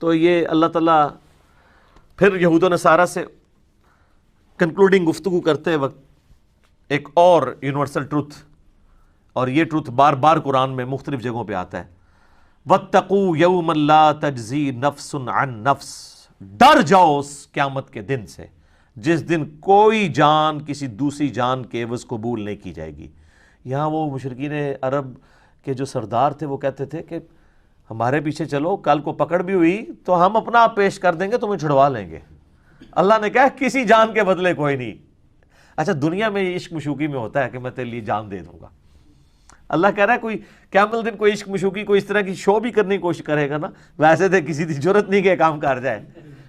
تو یہ اللہ تعالیٰ پھر یہود و نصارہ سے کنکلوڈنگ گفتگو کرتے وقت ایک اور یونیورسل ٹروتھ، اور یہ ٹروتھ بار بار قرآن میں مختلف جگہوں پہ آتا ہے، وَاتَّقُوا يَوْمًا لَا تَجْزِي نَفْسٌ عَن نَفْس، ڈر جاؤ اس قیامت کے دن سے جس دن کوئی جان کسی دوسری جان کے عوض قبول نہیں کی جائے گی۔ یہاں وہ مشرکین عرب کے جو سردار تھے وہ کہتے تھے کہ ہمارے پیچھے چلو، کل کو پکڑ بھی ہوئی تو ہم اپنا آپ پیش کر دیں گے، تمہیں چھڑوا لیں گے۔ اللہ نے کہا کسی جان کے بدلے کوئی نہیں۔ اچھا دنیا میں یہ عشق مشوقی میں ہوتا ہے کہ میں تیرے لیے جان دے دوں گا، اللہ کہہ رہا ہے کوئی قیامت دن کوئی عشق مشوقی کوئی اس طرح کی شو بھی کرنے کی کوشش کرے گا نا، ویسے تو کسی کی ضرورت نہیں کہ کام کر جائے،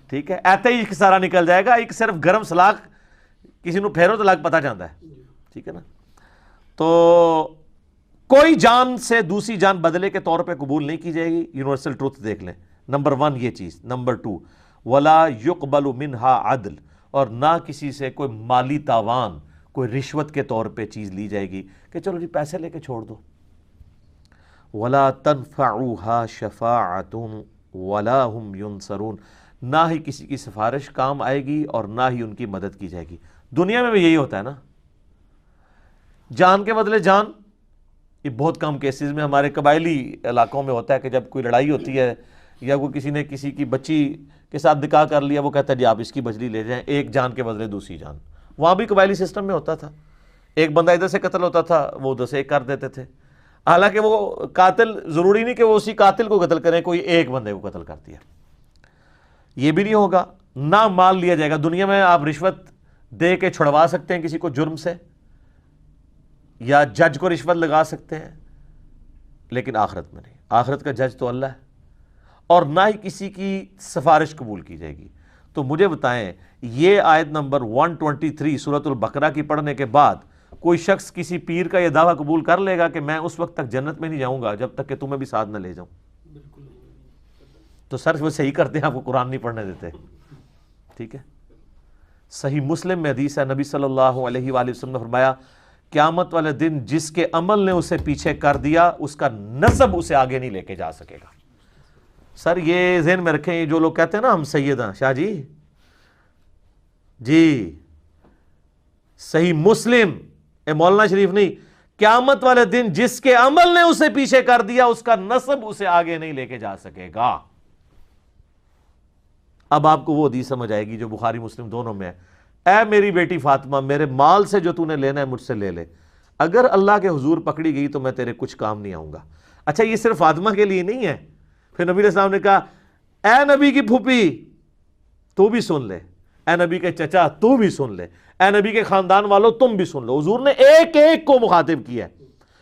ٹھیک ہے، ایسے ہی عشق سارا نکل جائے گا، ایک صرف گرم سلاخ کسی نو پھیرو تو لگ پتہ جاتا ہے، ٹھیک ہے نا۔ تو کوئی جان سے دوسری جان بدلے کے طور پہ قبول نہیں کی جائے گی، یونیورسل ٹروتھ دیکھ لیں، نمبر 1 یہ چیز۔ نمبر 2 ولا يقبل منها عدل، اور نہ کسی سے کوئی مالی تاوان، کوئی رشوت کے طور پہ چیز لی جائے گی کہ چلو جی پیسے لے کے چھوڑ دو۔ ولا تنفعها شفاعة ولا هم ينصرون، نہ ہی کسی کی سفارش کام آئے گی اور نہ ہی ان کی مدد کی جائے گی۔ دنیا میں بھی یہی ہوتا ہے نا، جان کے بدلے جان۔ یہ بہت کم کیسز میں ہمارے قبائلی علاقوں میں ہوتا ہے کہ جب کوئی لڑائی ہوتی ہے یا وہ کسی نے کسی کی بچی کے ساتھ نکاح کر لیا، وہ کہتا ہے جی آپ اس کی بچی لے جائیں، ایک جان کے بدلے دوسری جان۔ وہاں بھی قبائلی سسٹم میں ہوتا تھا، ایک بندہ ادھر سے قتل ہوتا تھا، وہ ادھر سے ایک کر دیتے تھے، حالانکہ وہ قاتل ضروری نہیں کہ وہ اسی قاتل کو قتل کریں، کوئی ایک بندے کو قتل کر دیا۔ یہ بھی نہیں ہوگا، نہ مال لیا جائے گا۔ دنیا میں آپ رشوت دے کے چھڑوا سکتے ہیں کسی کو جرم سے، یا جج کو رشوت لگا سکتے ہیں، لیکن آخرت میں نہیں، آخرت کا جج تو اللہ ہے، اور نہ ہی کسی کی سفارش قبول کی جائے گی۔ تو مجھے بتائیں یہ آیت نمبر 123 سورۃ البقرہ کی پڑھنے کے بعد کوئی شخص کسی پیر کا یہ دعویٰ قبول کر لے گا کہ میں اس وقت تک جنت میں نہیں جاؤں گا جب تک کہ تمہیں بھی ساتھ نہ لے جاؤں؟ تو سر وہ صحیح کرتے ہیں، آپ کو قرآن نہیں پڑھنے دیتے، ٹھیک ہے۔ صحیح مسلم میں حدیث ہے، نبی صلی اللہ علیہ وآلہ وسلم نے فرمایا قیامت والے دن جس کے عمل نے اسے پیچھے کر دیا اس کا نسب اسے آگے نہیں لے کے جا سکے گا۔ سر یہ ذہن میں رکھیں، یہ جو لوگ کہتے ہیں نا ہم سید ہیں، شاہ جی صحیح مسلم، اے مولانا شریف نہیں، قیامت والے دن جس کے عمل نے اسے پیچھے کر دیا اس کا نسب اسے آگے نہیں لے کے جا سکے گا۔ اب آپ کو وہ حدیث سمجھ آئے گی جو بخاری مسلم دونوں میں ہے، اے میری بیٹی فاطمہ میرے مال سے جو تو نے لینا ہے مجھ سے لے لے، اگر اللہ کے حضور پکڑی گئی تو میں تیرے کچھ کام نہیں آؤں گا۔ اچھا یہ صرف فاطمہ کے لیے نہیں ہے، پھر نبی علیہ السلام نے کہا اے نبی کی پھوپھی تو بھی سن لے، اے نبی کے چچا تو بھی سن لے، اے نبی کے خاندان والوں تم بھی سن لو۔ حضور نے ایک ایک کو مخاطب کیا ہے،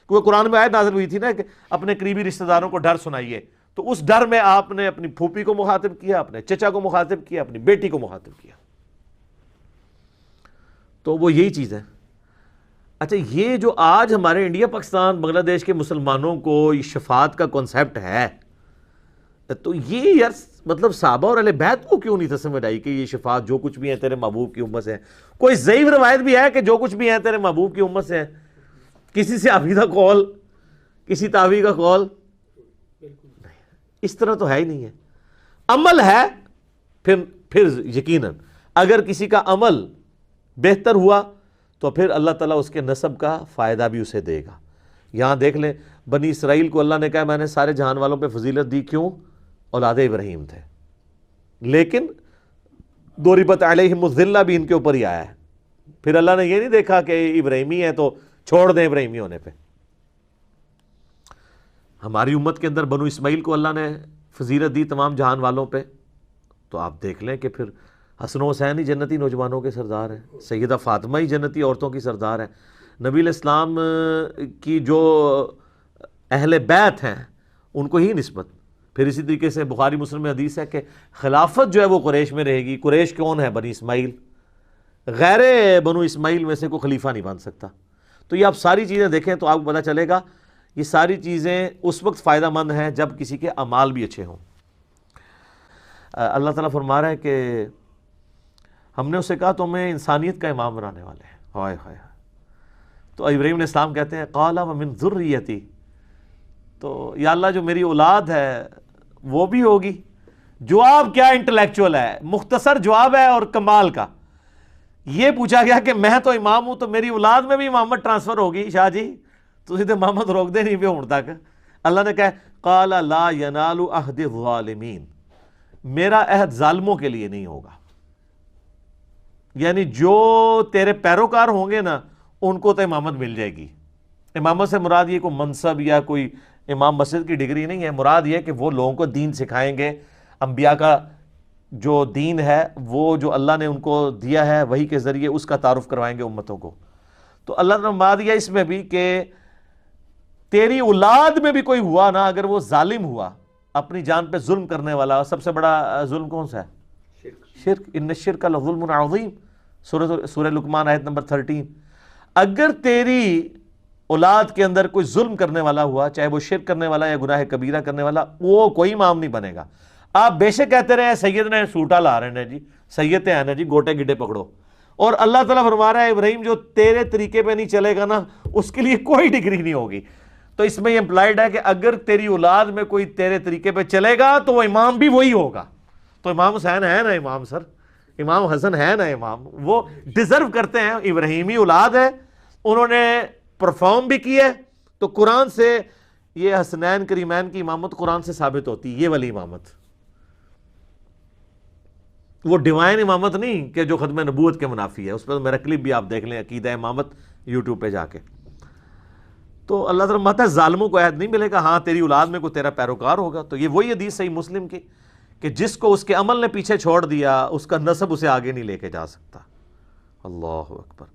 کیونکہ قرآن میں آیت نازل ہوئی تھی نا کہ اپنے قریبی رشتہ داروں کو ڈر سنائیے، تو اس ڈر میں آپ نے اپنی پھوپھی کو مخاطب کیا، اپنے چچا کو مخاطب کیا، اپنی بیٹی کو مخاطب کیا۔ تو وہ یہی چیز ہے۔ اچھا یہ جو آج ہمارے انڈیا پاکستان بنگلہ دیش کے مسلمانوں کو یہ شفاعت کا کنسیپٹ ہے، تو یہ یار مطلب صحابہ اور اہل بیت کو کیوں نہیں تھا سمجھ آئی کہ یہ شفاعت جو کچھ بھی ہے تیرے محبوب کی امت سے ہے؟ کوئی ضعیف روایت بھی ہے کہ جو کچھ بھی ہے تیرے محبوب کی امت سے ہے؟ کسی سے عقیدہ قول، کسی تابعی کا قول اس طرح تو ہے ہی نہیں ہے۔ عمل ہے پھر یقیناً اگر کسی کا عمل بہتر ہوا تو پھر اللہ تعالیٰ اس کے نسب کا فائدہ بھی اسے دے گا۔ یہاں دیکھ لیں بنی اسرائیل کو اللہ نے کہا میں نے سارے جہان والوں پہ فضیلت دی، کیوں؟ اولاد ابراہیم تھے، لیکن ضربت علیہم الذلہ بھی ان کے اوپر ہی آیا ہے۔ پھر اللہ نے یہ نہیں دیکھا کہ ابراہیمی ہے تو چھوڑ دیں ابراہیمی ہونے پہ۔ ہماری امت کے اندر بنو اسماعیل کو اللہ نے فضیلت دی تمام جہان والوں پہ، تو آپ دیکھ لیں کہ پھر حسن و حسین ہی جنتی نوجوانوں کے سردار ہیں، سیدہ فاطمہ ہی جنتی عورتوں کی سردار ہیں، نبی علیہ السلام کی جو اہل بیت ہیں ان کو ہی نسبت۔ پھر اسی طریقے سے بخاری مسلم میں حدیث ہے کہ خلافت جو ہے وہ قریش میں رہے گی۔ قریش کون ہے؟ بنی اسماعیل، غیر بنو اسماعیل میں سے کوئی خلیفہ نہیں بن سکتا۔ تو یہ آپ ساری چیزیں دیکھیں تو آپ کو پتہ چلے گا یہ ساری چیزیں اس وقت فائدہ مند ہیں جب کسی کے اعمال بھی اچھے ہوں۔ اللہ تعالیٰ فرما رہا ہے کہ ہم نے اسے کہا تو ہمیں انسانیت کا امام بنانے والے ہیں۔ ہائے ہائے، تو ابراہیم علیہ السلام کہتے ہیں قال ومن ذریتی، تو یا اللہ جو میری اولاد ہے وہ بھی ہوگی، جواب کیا انٹلیکچوئل ہے، مختصر جواب ہے اور کمال کا. یہ پوچھا گیا کہ میں تو امام ہوں تو میری اولاد میں بھی امامت ٹرانسفر ہوگی؟ شاہ جی تسی تو امامت روک دے نہیں پہ ہوں تک. اللہ نے کہا قال لا ینال عہد الظالمین، میرا عہد ظالموں کے لیے نہیں ہوگا. یعنی جو تیرے پیروکار ہوں گے نا ان کو تو امامت مل جائے گی. امامت سے مراد یہ کوئی منصب یا کوئی امام مسجد کی ڈگری نہیں ہے، مراد یہ کہ وہ لوگوں کو دین سکھائیں گے. انبیاء کا جو دین ہے وہ جو اللہ نے ان کو دیا ہے وہی کے ذریعے اس کا تعارف کروائیں گے امتوں کو. تو اللہ نے فرما دیا اس میں بھی کہ تیری اولاد میں بھی کوئی ہوا نا اگر وہ ظالم ہوا، اپنی جان پہ ظلم کرنے والا. سب سے بڑا ظلم کون سا ہے؟ شرک. ان الشرک لظلم عظیم، سورہ لقمان آیت نمبر 13. اگر تیری اولاد کے اندر کوئی ظلم کرنے والا ہوا، چاہے وہ شرک کرنے والا یا گناہ کبیرہ کرنے والا، وہ کوئی امام نہیں بنے گا. آپ بے شک کہتے رہے سید نے سوٹا لا رہے ہیں جی، سید ہیں نا جی، گوٹے گڈے پکڑو. اور اللہ تعالیٰ فرما رہا ہے ابراہیم جو تیرے طریقے پہ نہیں چلے گا نا اس کے لیے کوئی ڈگری نہیں ہوگی. تو اس میں یہ امپلائڈ ہے کہ اگر تیری اولاد میں کوئی تیرے طریقے پہ چلے گا تو وہ امام بھی وہی ہوگا. تو امام حسین ہے نا امام، سر امام حسن ہے نا امام، وہ ڈیزرو کرتے ہیں. ابراہیمی اولاد ہے، انہوں نے پرفارم بھی کی ہے. تو قرآن سے یہ حسنین کریمین کی امامت قرآن سے ثابت ہوتی ہے، یہ والی امامت. وہ ڈیوائن امامت نہیں کہ جو ختم نبوت کے منافی ہے. اس پر میرا کلپ بھی آپ دیکھ لیں، عقیدہ امامت یوٹیوب پہ جا کے. تو اللہ تعالیٰ ماتا ہے ظالموں کو عہد نہیں ملے گا. ہاں تیری اولاد میں کوئی تیرا پیروکار ہوگا. تو یہ وہی حدیث صحیح مسلم کی کہ جس کو اس کے عمل نے پیچھے چھوڑ دیا اس کا نسب اسے آگے نہیں لے کے جا سکتا. اللہ اکبر.